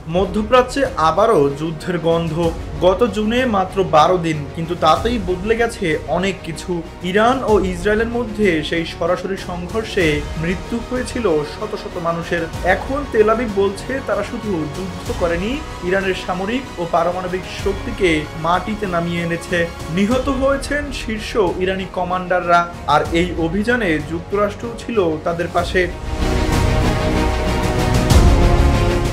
মধ্যপ্রাচ্যে আবারও যুদ্ধের গন্ধ। গত জুনে মাত্র 12 দিন, কিন্তু তাতেই বদলে গেছে অনেক কিছু। ইরান ও ইসরায়েলের মধ্যে সেই সরাসরি সংঘর্ষে মৃত্যু হয়েছিল শত শত মানুষের। এখন তেল আবিব বলছে তারা শুধু যুদ্ধ করেনি, ইরানের সামরিক ও পারমাণবিক শক্তিকে মাটিতে নামিয়ে এনেছে। নিহত হয়েছেন শীর্ষ ইরানি কমান্ডাররা, আর এই অভিযানে যুক্তরাষ্ট্রও ছিল তাদের পাশে।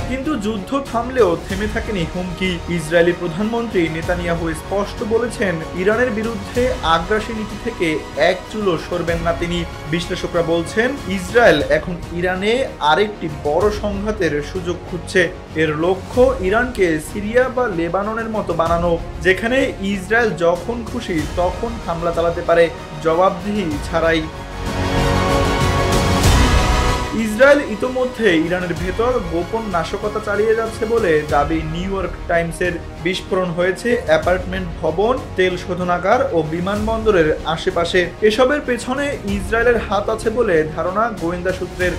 কিন্তু যুদ্ধ থামলেও থেমে থাকেনি হুমকি। ইসরায়েলি প্রধানমন্ত্রী নেতানিয়াহু স্পষ্ট বলেছেন, ইরানের বিরুদ্ধে আগ্রাসী নীতি থেকে এক চুলও সরবেন না তিনি। বিশ্লেষকরা বলছেন, ইসরায়েল এখন ইরানে আরেকটি বড় সংঘাতের সুযোগ খুঁজছে। এর লক্ষ্য ইরানকে সিরিয়া বা লেবাননের মতো বানানো, যেখানে ইসরায়েল যখন খুশি তখন হামলা চালাতে পারে, জবাবদিহি ছাড়াই। ইসরায়েল ইতোমধ্যে ইরানের ভেতর গোপন নাশকতা চালিয়ে যাচ্ছে বলে দাবি নিউ ইয়র্ক টাইমসের। বিস্ফোরণ হয়েছে অ্যাপার্টমেন্ট ভবন, তেল শোধনাগার ও বিমানবন্দরের আশেপাশে। এসবের পেছনে ইসরায়েলের হাত আছে বলে ধারণা গোয়েন্দা সূত্রের।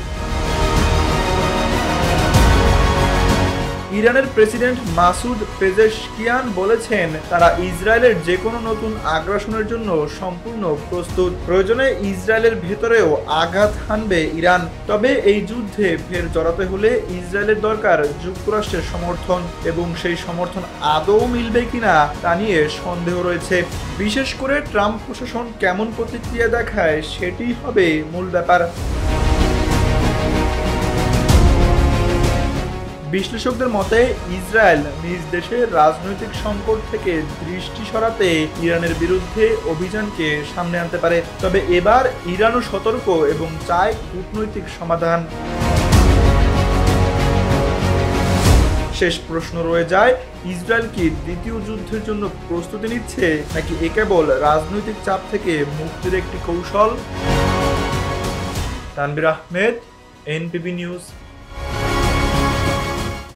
ইরানের প্রেসিডেন্ট মাসুদ পেজেশকিয়ান বলেছেন, তারা ইসরায়েলের যে কোনো নতুন আগ্রাসনের জন্য সম্পূর্ণ প্রস্তুত। প্রয়োজনে ইসরায়েলের ভেতরেও আঘাত হানবে ইরান। তবে এই যুদ্ধে ফের জড়াতে হলে ইসরায়েলের দরকার যুক্তরাষ্ট্রের সমর্থন, এবং সেই সমর্থন আদৌ মিলবে কিনা তা নিয়ে সন্দেহ রয়েছে। বিশেষ করে ট্রাম্প প্রশাসন কেমন প্রতিক্রিয়া দেখায় সেটিই হবে মূল ব্যাপার। বিশ্লেষকদের মতে, ইসরায়েল নিজ দেশের রাজনৈতিক সংকট থেকে দৃষ্টি সরাতে ইরানের বিরুদ্ধে অভিযানকে সামনে আনতে পারে। তবে এবার ইরানও সতর্ক এবং চায় কূটনৈতিক সমাধান। শেষ প্রশ্ন রয়ে যায়, ইসরায়েল কি দ্বিতীয় যুদ্ধের জন্য প্রস্তুতি নিচ্ছে, নাকি এ কেবল রাজনৈতিক চাপ থেকে মুক্তির একটি কৌশল? তানভীর আহমেদ, এনপিবি নিউজ।